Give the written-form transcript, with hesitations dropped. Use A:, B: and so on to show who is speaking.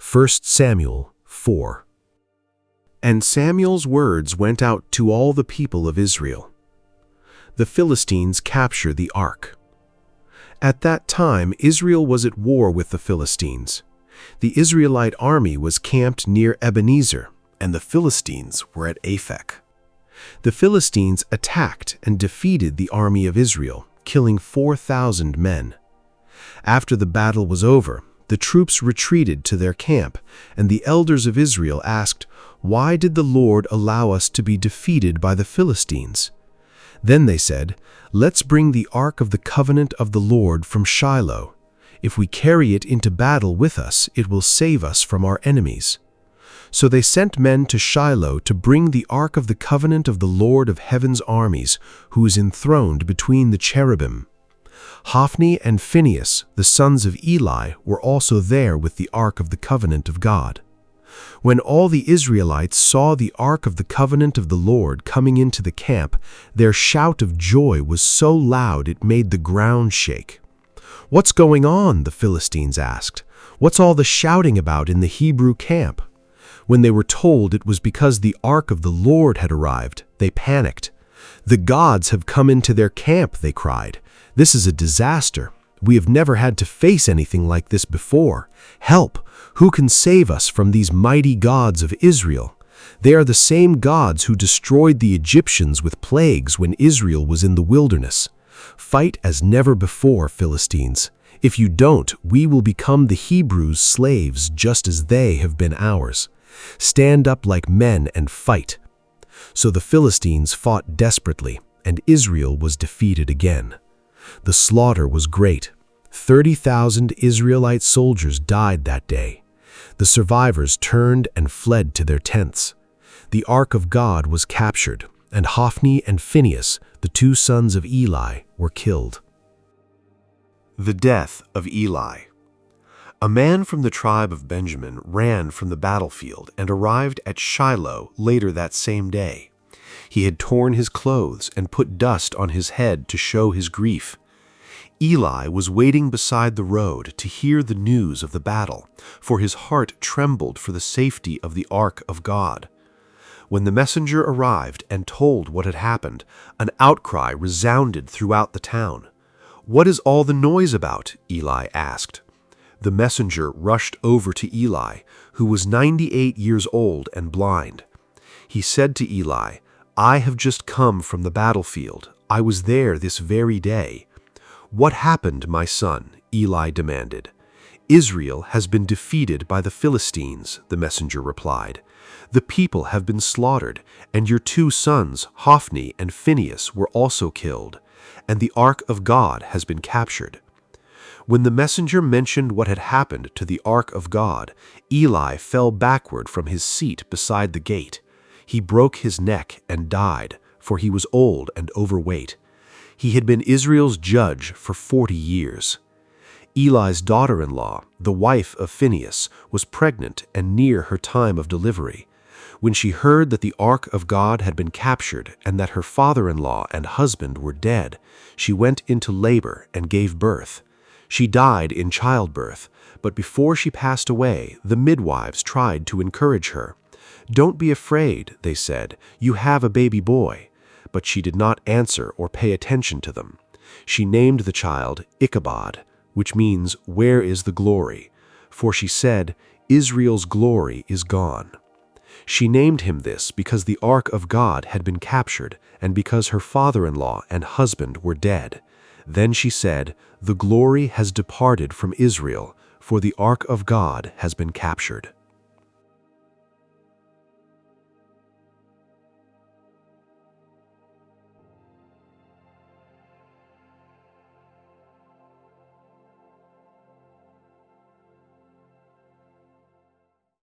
A: 1 Samuel 4. And Samuel's words went out to all the people of Israel. The Philistines capture the ark. At that time, Israel was at war with the Philistines. The Israelite army was camped near Ebenezer, and the Philistines were at Aphek. The Philistines attacked and defeated the army of Israel, killing 4,000 men. After the battle was over, the troops retreated to their camp, and the elders of Israel asked, "Why did the Lord allow us to be defeated by the Philistines?" Then they said, "Let's bring the ark of the covenant of the Lord from Shiloh. If we carry it into battle with us, it will save us from our enemies." So they sent men to Shiloh to bring the ark of the covenant of the Lord of heaven's armies, who is enthroned between the cherubim. Hophni and Phinehas, the sons of Eli, were also there with the ark of the covenant of God. When all the Israelites saw the ark of the covenant of the Lord coming into the camp, their shout of joy was so loud it made the ground shake. "What's going on?" the Philistines asked. "What's all the shouting about in the Hebrew camp?" When they were told it was because the ark of the Lord had arrived, they panicked. "The gods have come into their camp," they cried. "This is a disaster. We have never had to face anything like this before. Help! Who can save us from these mighty gods of Israel? They are the same gods who destroyed the Egyptians with plagues when Israel was in the wilderness. Fight as never before, Philistines. If you don't, we will become the Hebrews' slaves just as they have been ours. Stand up like men and fight." So the Philistines fought desperately, and Israel was defeated again. The slaughter was great. 30,000 Israelite soldiers died that day. The survivors turned and fled to their tents. The ark of God was captured, and Hophni and Phinehas, the two sons of Eli, were killed. The death of Eli. A man from the tribe of Benjamin ran from the battlefield and arrived at Shiloh later that same day. He had torn his clothes and put dust on his head to show his grief. Eli was waiting beside the road to hear the news of the battle, for his heart trembled for the safety of the ark of God. When the messenger arrived and told what had happened, an outcry resounded throughout the town. "What is all the noise about?" Eli asked. The messenger rushed over to Eli, who was 98 years old and blind. He said to Eli, "I have just come from the battlefield. I was there this very day." "What happened, my son?" Eli demanded. "Israel has been defeated by the Philistines," the messenger replied. "The people have been slaughtered, and your two sons, Hophni and Phinehas, were also killed, and the ark of God has been captured." When the messenger mentioned what had happened to the ark of God, Eli fell backward from his seat beside the gate. He broke his neck and died, for he was old and overweight. He had been Israel's judge for 40 years. Eli's daughter-in-law, the wife of Phinehas, was pregnant and near her time of delivery. When she heard that the ark of God had been captured and that her father-in-law and husband were dead, she went into labor and gave birth. She died in childbirth, but before she passed away, the midwives tried to encourage her. "Don't be afraid," they said, "you have a baby boy." But she did not answer or pay attention to them. She named the child Ichabod, which means, "Where is the glory?" For she said, "Israel's glory is gone." She named him this because the ark of God had been captured and because her father-in-law and husband were dead. Then she said, "The glory has departed from Israel, for the ark of God has been captured."